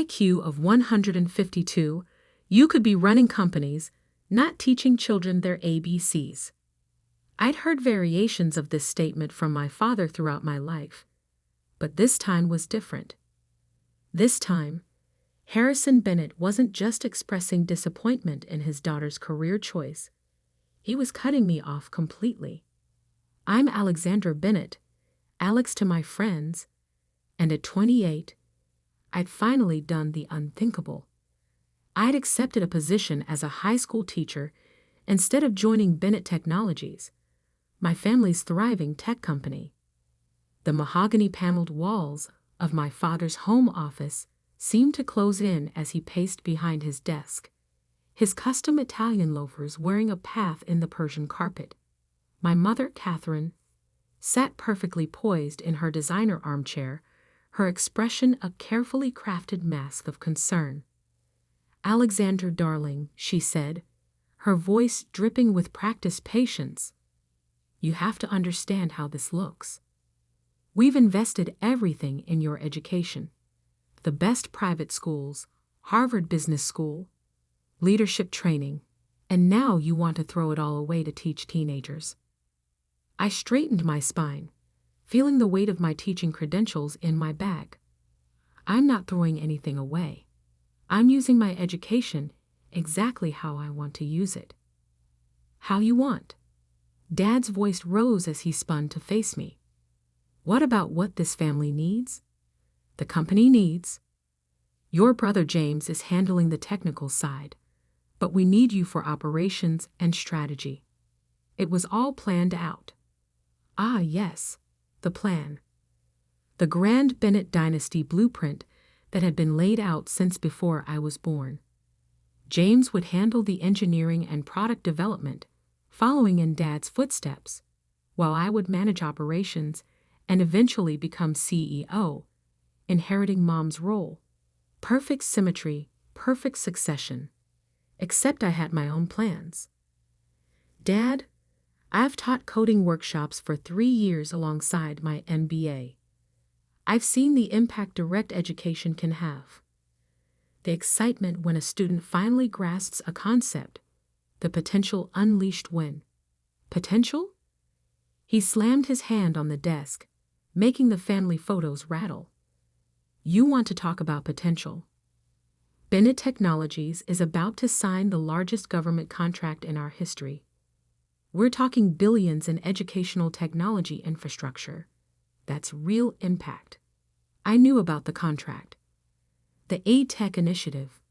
IQ of 152, you could be running companies, not teaching children their ABCs. I'd heard variations of this statement from my father throughout my life, but this time was different. This time, Harrison Bennett wasn't just expressing disappointment in his daughter's career choice. He was cutting me off completely. I'm Alexandra Bennett, Alex to my friends, and at 28, I'd finally done the unthinkable. I'd accepted a position as a high school teacher instead of joining Bennett Technologies, my family's thriving tech company. The mahogany-paneled walls of my father's home office seemed to close in as he paced behind his desk, his custom Italian loafers wearing a path in the Persian carpet. My mother, Catherine, sat perfectly poised in her designer armchair, her expression a carefully crafted mask of concern. "Alexandra, darling," she said, her voice dripping with practiced patience, "you have to understand how this looks. We've invested everything in your education. The best private schools, Harvard Business School, leadership training, and now you want to throw it all away to teach teenagers." I straightened my spine, feeling the weight of my teaching credentials in my bag. I'm not throwing anything away. I'm using my education exactly how I want to use it. How you want? Dad's voice rose as he spun to face me. What about what this family needs? The company needs. Your brother James is handling the technical side, but we need you for operations and strategy. It was all planned out. Ah, yes, the plan. The grand Bennett dynasty blueprint that had been laid out since before I was born. James would handle the engineering and product development, following in Dad's footsteps, while I would manage operations and eventually become CEO, inheriting Mom's role. Perfect symmetry, perfect succession. Except I had my own plans. Dad, I've taught coding workshops for 3 years alongside my MBA. I've seen the impact direct education can have. The excitement when a student finally grasps a concept, the potential unleashed when. Potential? He slammed his hand on the desk, making the family photos rattle. You want to talk about potential? Bennett Technologies is about to sign the largest government contract in our history. We're talking billions in educational technology infrastructure. That's real impact. I knew about the contract. The A-Tech Initiative,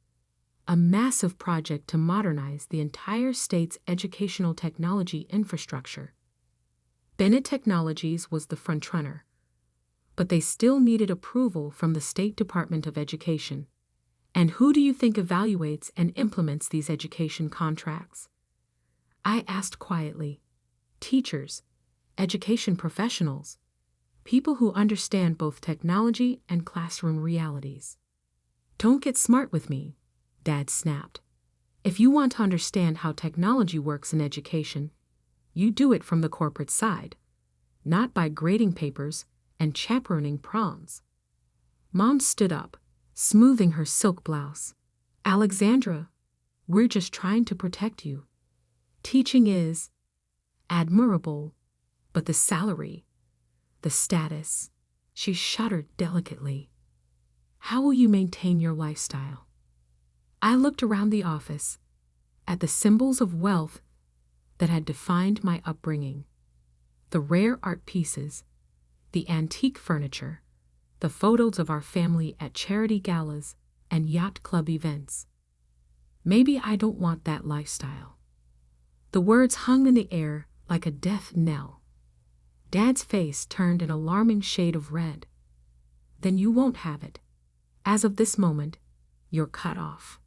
a massive project to modernize the entire state's educational technology infrastructure. Bennett Technologies was the frontrunner, but they still needed approval from the State Department of Education. And who do you think evaluates and implements these education contracts? I asked quietly. Teachers, education professionals, people who understand both technology and classroom realities. Don't get smart with me, Dad snapped. If you want to understand how technology works in education, you do it from the corporate side, not by grading papers and chaperoning proms. Mom stood up, smoothing her silk blouse. Alexandra, we're just trying to protect you. Teaching is admirable, but the salary, the status, she shuddered delicately. How will you maintain your lifestyle? I looked around the office, at the symbols of wealth that had defined my upbringing. The rare art pieces, the antique furniture, the photos of our family at charity galas and yacht club events. Maybe I don't want that lifestyle. The words hung in the air like a death knell. Dad's face turned an alarming shade of red. Then you won't have it. As of this moment, you're cut off.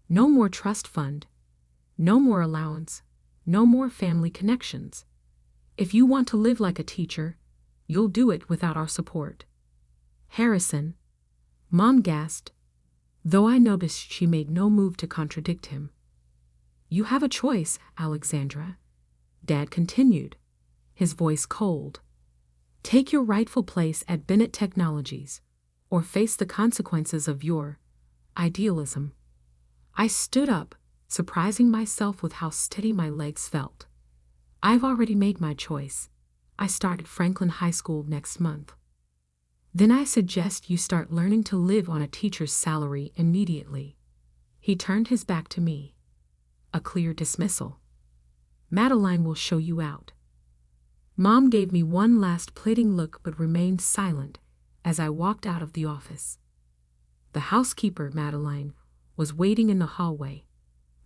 No more trust fund, no more allowance, no more family connections. If you want to live like a teacher, you'll do it without our support. Harrison, Mom gasped, though I noticed she made no move to contradict him. You have a choice, Alexandra, Dad continued, his voice cold. Take your rightful place at Bennett Technologies, or face the consequences of your idealism. I stood up, surprising myself with how steady my legs felt. I've already made my choice. I start at Franklin High School next month. Then I suggest you start learning to live on a teacher's salary immediately. He turned his back to me. A clear dismissal. Madeline will show you out. Mom gave me one last pleading look but remained silent as I walked out of the office. The housekeeper, Madeline, was waiting in the hallway,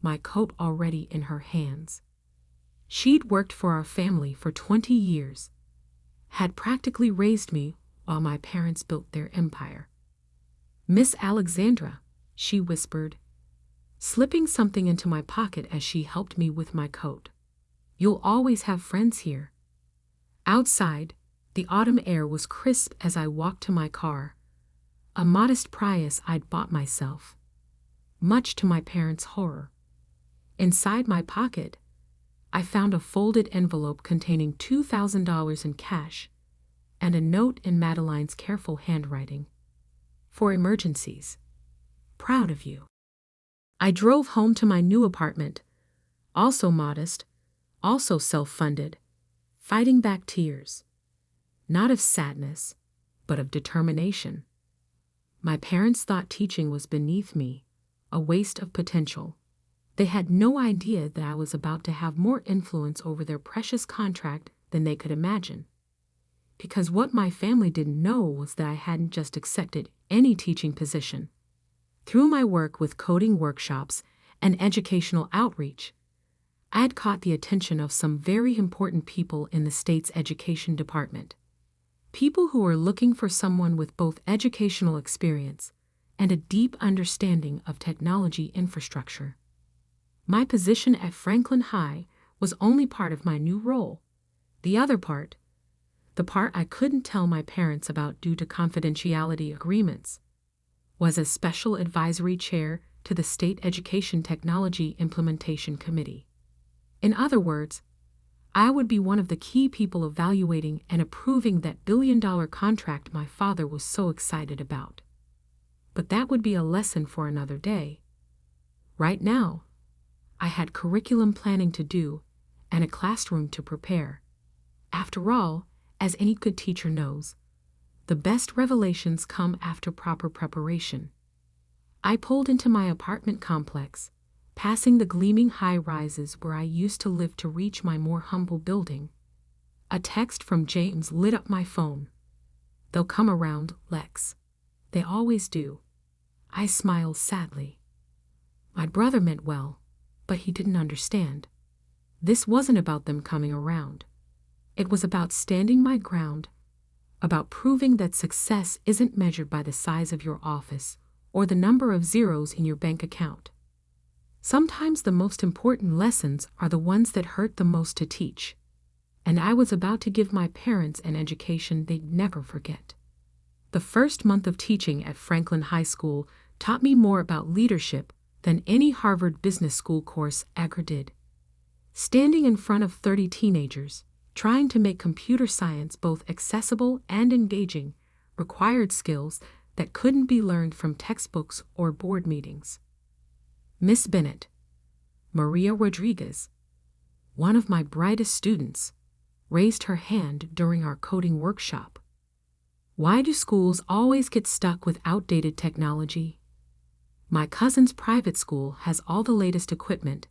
my coat already in her hands. She'd worked for our family for 20 years, had practically raised me while my parents built their empire. "Miss Alexandra," she whispered, slipping something into my pocket as she helped me with my coat. "You'll always have friends here." Outside, the autumn air was crisp as I walked to my car, a modest Prius I'd bought myself, much to my parents' horror. Inside my pocket, I found a folded envelope containing $2,000 in cash and a note in Madeline's careful handwriting. "For emergencies. Proud of you." I drove home to my new apartment, also modest, also self-funded, fighting back tears. Not of sadness, but of determination. My parents thought teaching was beneath me, a waste of potential. They had no idea that I was about to have more influence over their precious contract than they could imagine. Because what my family didn't know was that I hadn't just accepted any teaching position. Through my work with coding workshops and educational outreach, I had caught the attention of some very important people in the state's education department. People who were looking for someone with both educational experience and a deep understanding of technology infrastructure. My position at Franklin High was only part of my new role. The other part, the part I couldn't tell my parents about due to confidentiality agreements, was as special advisory chair to the State Education Technology Implementation Committee. In other words, I would be one of the key people evaluating and approving that billion-dollar contract my father was so excited about. But that would be a lesson for another day. Right now, I had curriculum planning to do and a classroom to prepare. After all, as any good teacher knows, the best revelations come after proper preparation. I pulled into my apartment complex, passing the gleaming high-rises where I used to live to reach my more humble building. A text from James lit up my phone. "They'll come around, Lex. They always do." I smiled sadly. My brother meant well, but he didn't understand. This wasn't about them coming around. It was about standing my ground, about proving that success isn't measured by the size of your office or the number of zeros in your bank account. Sometimes the most important lessons are the ones that hurt the most to teach, and I was about to give my parents an education they'd never forget. The first month of teaching at Franklin High School taught me more about leadership than any Harvard Business School course ever did. Standing in front of 30 teenagers, trying to make computer science both accessible and engaging, required skills that couldn't be learned from textbooks or board meetings. Miss Bennett, Maria Rodriguez, one of my brightest students, raised her hand during our coding workshop. Why do schools always get stuck with outdated technology? My cousin's private school has all the latest equipment,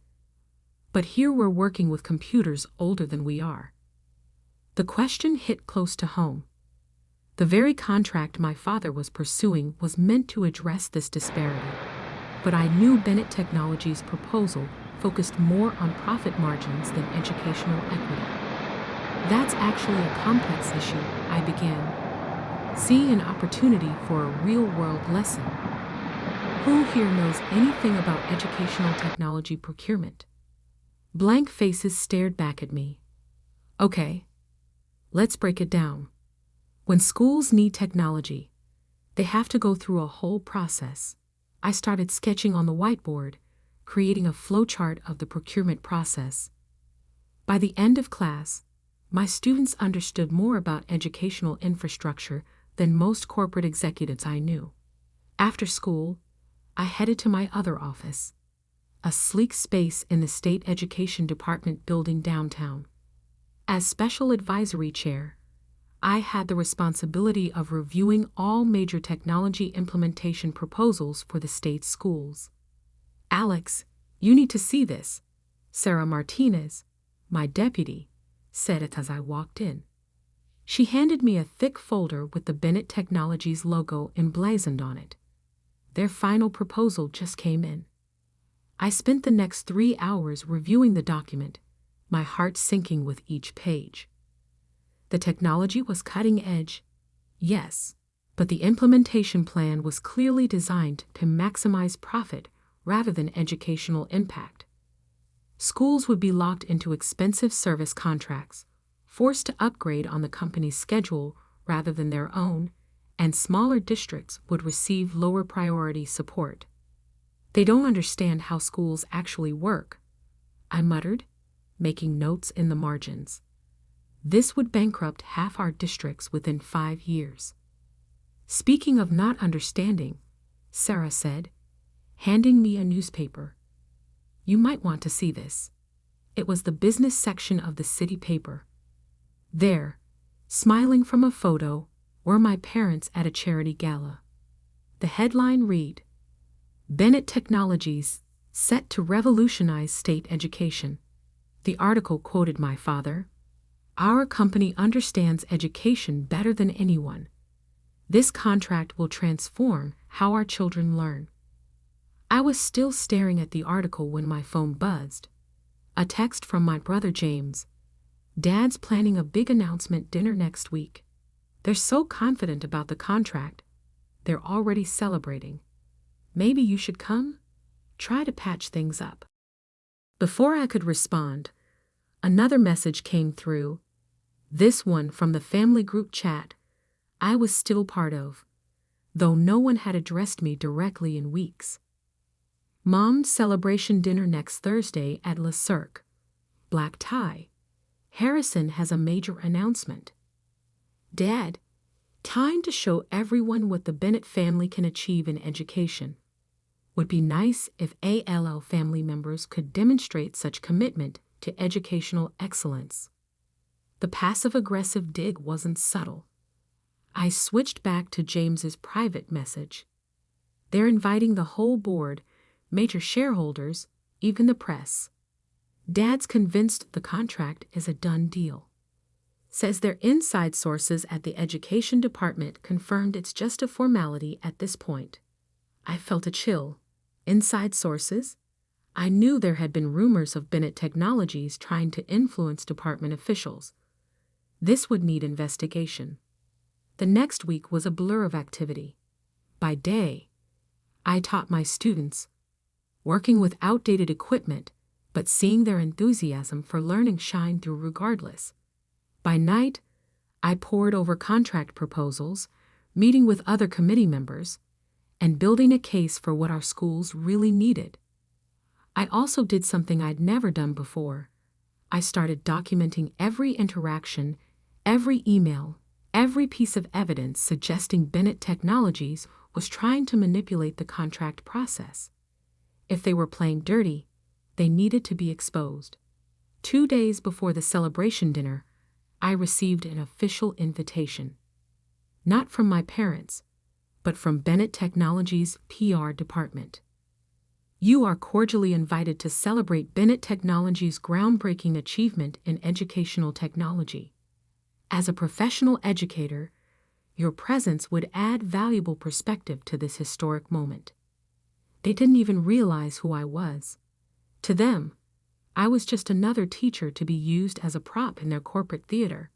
but here we're working with computers older than we are. The question hit close to home. The very contract my father was pursuing was meant to address this disparity, but I knew Bennett Technologies' proposal focused more on profit margins than educational equity. "That's actually a complex issue," I began, seeing an opportunity for a real-world lesson. Who here knows anything about educational technology procurement? Blank faces stared back at me. Okay, let's break it down. When schools need technology, they have to go through a whole process. I started sketching on the whiteboard, creating a flowchart of the procurement process. By the end of class, my students understood more about educational infrastructure than most corporate executives I knew. After school, I headed to my other office, a sleek space in the State Education Department building downtown. As Special Advisory Chair, I had the responsibility of reviewing all major technology implementation proposals for the state's schools. "Alex, you need to see this," Sarah Martinez, my deputy, said it as I walked in. She handed me a thick folder with the Bennett Technologies logo emblazoned on it. Their final proposal just came in. I spent the next 3 hours reviewing the document, my heart sinking with each page. The technology was cutting edge, yes, but the implementation plan was clearly designed to maximize profit rather than educational impact. Schools would be locked into expensive service contracts, forced to upgrade on the company's schedule rather than their own, and smaller districts would receive lower priority support. "They don't understand how schools actually work," I muttered, making notes in the margins. "This would bankrupt half our districts within 5 years." "Speaking of not understanding," Sarah said, handing me a newspaper. "You might want to see this." It was the business section of the city paper. There, smiling from a photo, were my parents at a charity gala. The headline read, "Bennett Technologies Set to Revolutionize State Education." The article quoted my father, "Our company understands education better than anyone. This contract will transform how our children learn." I was still staring at the article when my phone buzzed. A text from my brother James. "Dad's planning a big announcement dinner next week. They're so confident about the contract. They're already celebrating. Maybe you should come? Try to patch things up." Before I could respond, another message came through, this one from the family group chat I was still part of, though no one had addressed me directly in weeks. "Mom's celebration dinner next Thursday at Le Cirque. Black tie. Harrison has a major announcement. Dad, time to show everyone what the Bennett family can achieve in education. Would be nice if ALL family members could demonstrate such commitment to educational excellence." The passive-aggressive dig wasn't subtle. I switched back to James's private message. "They're inviting the whole board, major shareholders, even the press. Dad's convinced the contract is a done deal. Says their inside sources at the education department confirmed it's just a formality at this point." I felt a chill. Inside sources? I knew there had been rumors of Bennett Technologies trying to influence department officials. This would need investigation. The next week was a blur of activity. By day, I taught my students, working with outdated equipment, but seeing their enthusiasm for learning shine through regardless. By night, I pored over contract proposals, meeting with other committee members, and building a case for what our schools really needed. I also did something I'd never done before. I started documenting every interaction, every email, every piece of evidence suggesting Bennett Technologies was trying to manipulate the contract process. If they were playing dirty, they needed to be exposed. 2 days before the celebration dinner, I received an official invitation. Not from my parents, but from Bennett Technologies' PR department. "You are cordially invited to celebrate Bennett Technologies' groundbreaking achievement in educational technology. As a professional educator, your presence would add valuable perspective to this historic moment." They didn't even realize who I was. To them, I was just another teacher to be used as a prop in their corporate theater.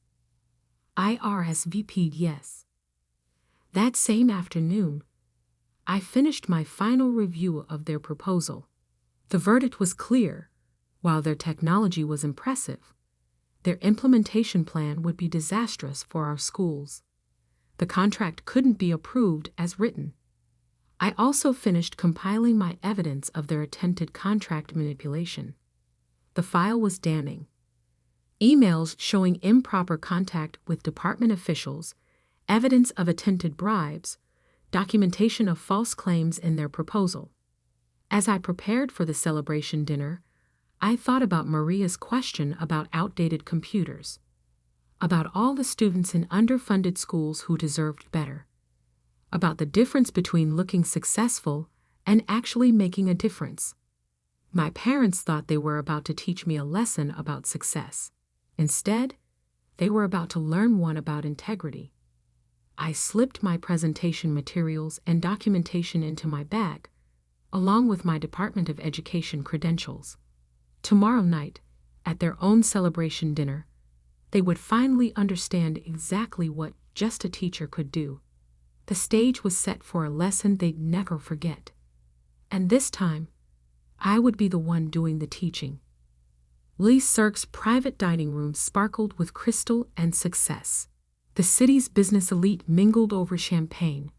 I RSVP'd yes. That same afternoon, I finished my final review of their proposal. The verdict was clear. While their technology was impressive, their implementation plan would be disastrous for our schools. The contract couldn't be approved as written. I also finished compiling my evidence of their attempted contract manipulation. The file was damning. Emails showing improper contact with department officials evidence of attempted bribes, documentation of false claims in their proposal. As I prepared for the celebration dinner, I thought about Maria's question about outdated computers, about all the students in underfunded schools who deserved better, about the difference between looking successful and actually making a difference. My parents thought they were about to teach me a lesson about success. Instead, they were about to learn one about integrity. I slipped my presentation materials and documentation into my bag, along with my Department of Education credentials. Tomorrow night, at their own celebration dinner, they would finally understand exactly what just a teacher could do. The stage was set for a lesson they'd never forget. And this time, I would be the one doing the teaching. Lee Sirk's private dining room sparkled with crystal and success. The city's business elite mingled over champagne,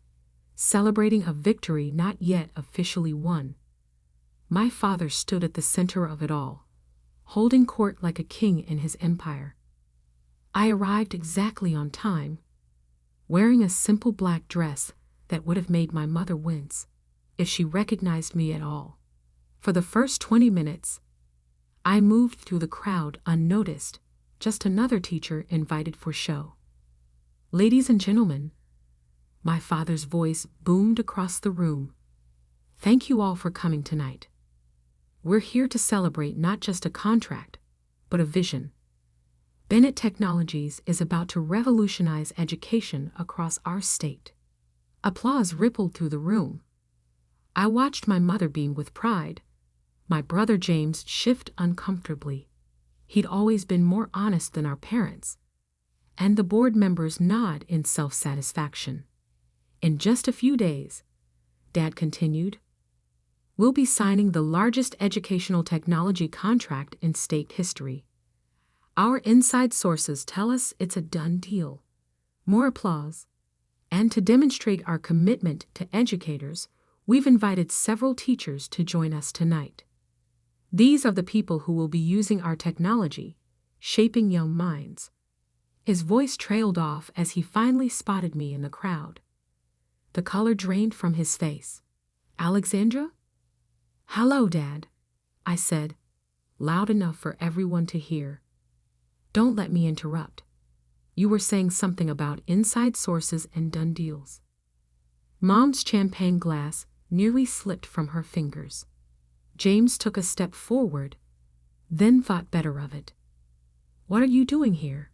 celebrating a victory not yet officially won. My father stood at the center of it all, holding court like a king in his empire. I arrived exactly on time, wearing a simple black dress that would have made my mother wince if she recognized me at all. For the first 20 minutes, I moved through the crowd unnoticed, just another teacher invited for show. Ladies and gentlemen, my father's voice boomed across the room. Thank you all for coming tonight. We're here to celebrate not just a contract, but a vision. Bennett Technologies is about to revolutionize education across our state. Applause rippled through the room. I watched my mother beam with pride, my brother James shift uncomfortably. He'd always been more honest than our parents. And the board members nod in self-satisfaction. In just a few days, Dad continued, we'll be signing the largest educational technology contract in state history. Our inside sources tell us it's a done deal. More applause. And to demonstrate our commitment to educators, we've invited several teachers to join us tonight. These are the people who will be using our technology, shaping young minds. His voice trailed off as he finally spotted me in the crowd. The color drained from his face. Alexandra? Hello, Dad, I said, loud enough for everyone to hear. Don't let me interrupt. You were saying something about inside sources and done deals. Mom's champagne glass nearly slipped from her fingers. James took a step forward, then thought better of it. What are you doing here?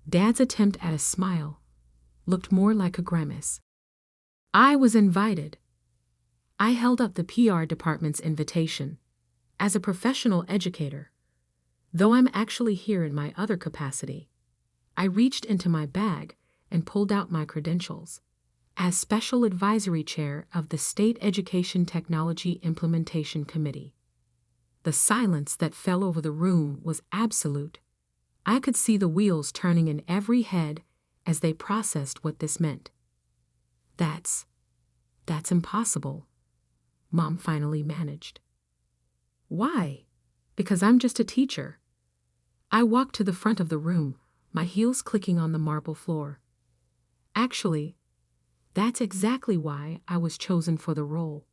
Dad's attempt at a smile looked more like a grimace. I was invited. I held up the PR department's invitation. As a professional educator, though I'm actually here in my other capacity, I reached into my bag and pulled out my credentials. As Special Advisory Chair of the State Education Technology Implementation Committee. The silence that fell over the room was absolute. I could see the wheels turning in every head as they processed what this meant. That's impossible, Mom finally managed. Why? Because I'm just a teacher. I walked to the front of the room, my heels clicking on the marble floor. Actually, that's exactly why I was chosen for the role.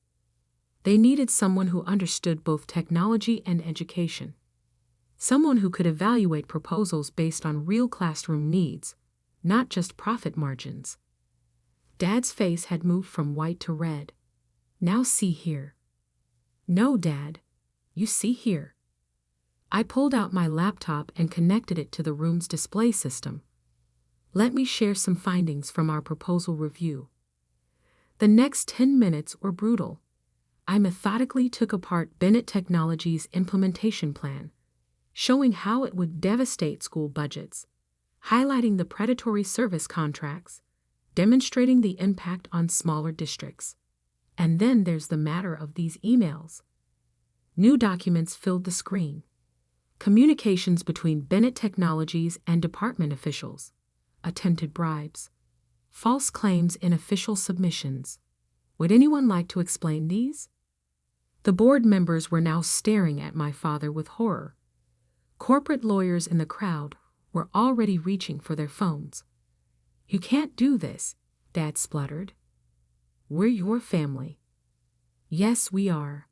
They needed someone who understood both technology and education. Someone who could evaluate proposals based on real classroom needs, not just profit margins. Dad's face had moved from white to red. Now see here. No, Dad. You see here. I pulled out my laptop and connected it to the room's display system. Let me share some findings from our proposal review. The next 10 minutes were brutal. I methodically took apart Bennett Technologies' implementation plan, showing how it would devastate school budgets, highlighting the predatory service contracts, demonstrating the impact on smaller districts. And then there's the matter of these emails. New documents filled the screen. Communications between Bennett Technologies and department officials, attempted bribes, false claims in official submissions. Would anyone like to explain these? The board members were now staring at my father with horror. Corporate lawyers in the crowd were already reaching for their phones. "You can't do this," Dad spluttered. "We're your family." "Yes, we are."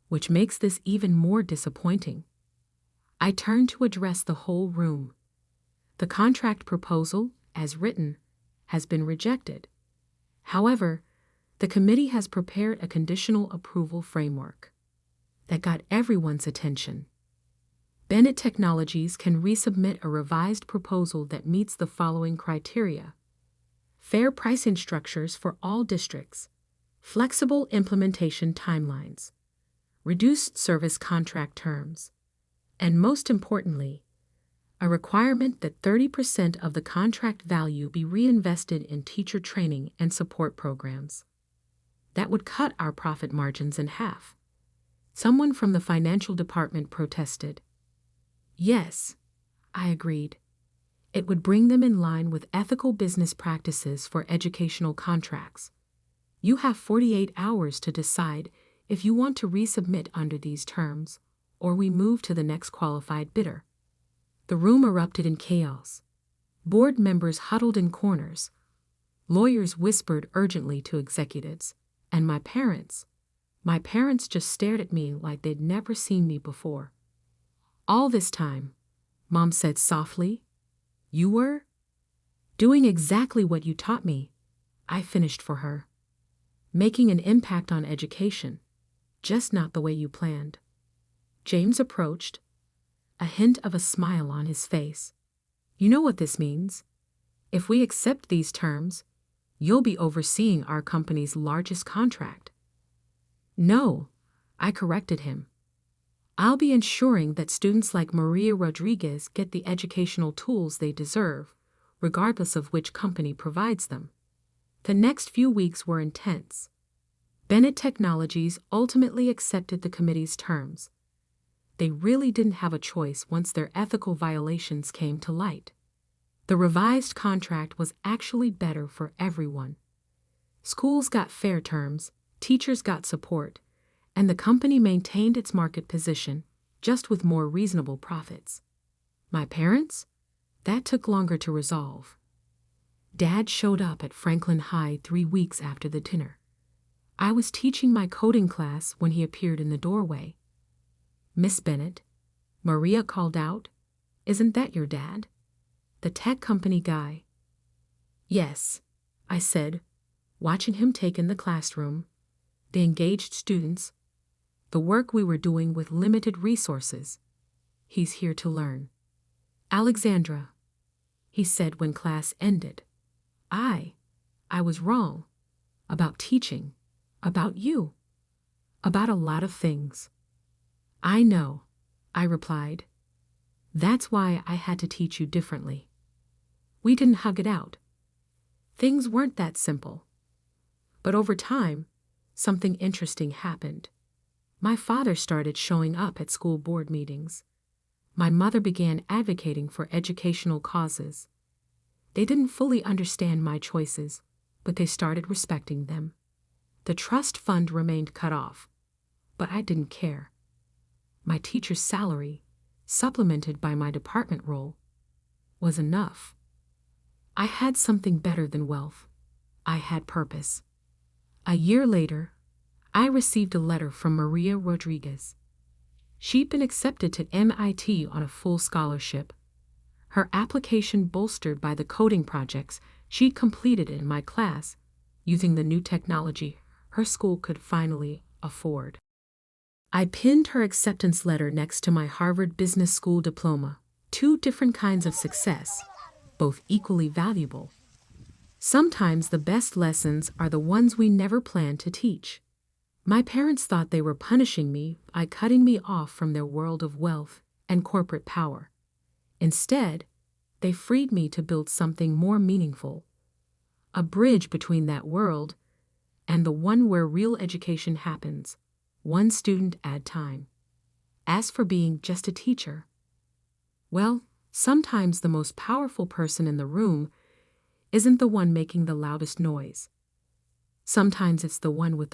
Which makes this even more disappointing. I turned to address the whole room. The contract proposal, as written, has been rejected. However, the committee has prepared a conditional approval framework that got everyone's attention. Bennett Technologies can resubmit a revised proposal that meets the following criteria: fair pricing structures for all districts, flexible implementation timelines, reduced service contract terms, and most importantly, a requirement that 30% of the contract value be reinvested in teacher training and support programs. That would cut our profit margins in half. Someone from the financial department protested. Yes, I agreed. It would bring them in line with ethical business practices for educational contracts. You have 48 hours to decide if you want to resubmit under these terms, or we move to the next qualified bidder. The room erupted in chaos. Board members huddled in corners. Lawyers whispered urgently to executives. And my parents just stared at me like they'd never seen me before. All this time, Mom said softly, "You were doing exactly what you taught me," I finished for her. "Making an impact on education, just not the way you planned." James approached, a hint of a smile on his face. "You know what this means. If we accept these terms, you'll be overseeing our company's largest contract." "No," I corrected him. "I'll be ensuring that students like Maria Rodriguez get the educational tools they deserve, regardless of which company provides them." The next few weeks were intense. Bennett Technologies ultimately accepted the committee's terms. They really didn't have a choice once their ethical violations came to light. The revised contract was actually better for everyone. Schools got fair terms, teachers got support, and the company maintained its market position, just with more reasonable profits. My parents? That took longer to resolve. Dad showed up at Franklin High 3 weeks after the dinner. I was teaching my coding class when he appeared in the doorway. "Miss Bennett," Maria called out, "isn't that your dad? The tech company guy?" "Yes," I said, watching him take in the classroom, the engaged students, the work we were doing with limited resources. "He's here to learn." "Alexandra," he said when class ended, I was wrong. About teaching, about you, about a lot of things." "I know," I replied. "That's why I had to teach you differently." We didn't hug it out. Things weren't that simple. But over time, something interesting happened. My father started showing up at school board meetings. My mother began advocating for educational causes. They didn't fully understand my choices, but they started respecting them. The trust fund remained cut off, but I didn't care. My teacher's salary, supplemented by my department role, was enough. I had something better than wealth. I had purpose. A year later, I received a letter from Maria Rodriguez. She'd been accepted to MIT on a full scholarship. Her application bolstered by the coding projects she'd completed in my class, using the new technology her school could finally afford. I pinned her acceptance letter next to my Harvard Business School diploma, 2 different kinds of success, both equally valuable. Sometimes the best lessons are the ones we never planned to teach. My parents thought they were punishing me by cutting me off from their world of wealth and corporate power. Instead, they freed me to build something more meaningful, a bridge between that world and the one where real education happens, one student at a time. As for being just a teacher, well, sometimes the most powerful person in the room isn't the one making the loudest noise. Sometimes it's the one with the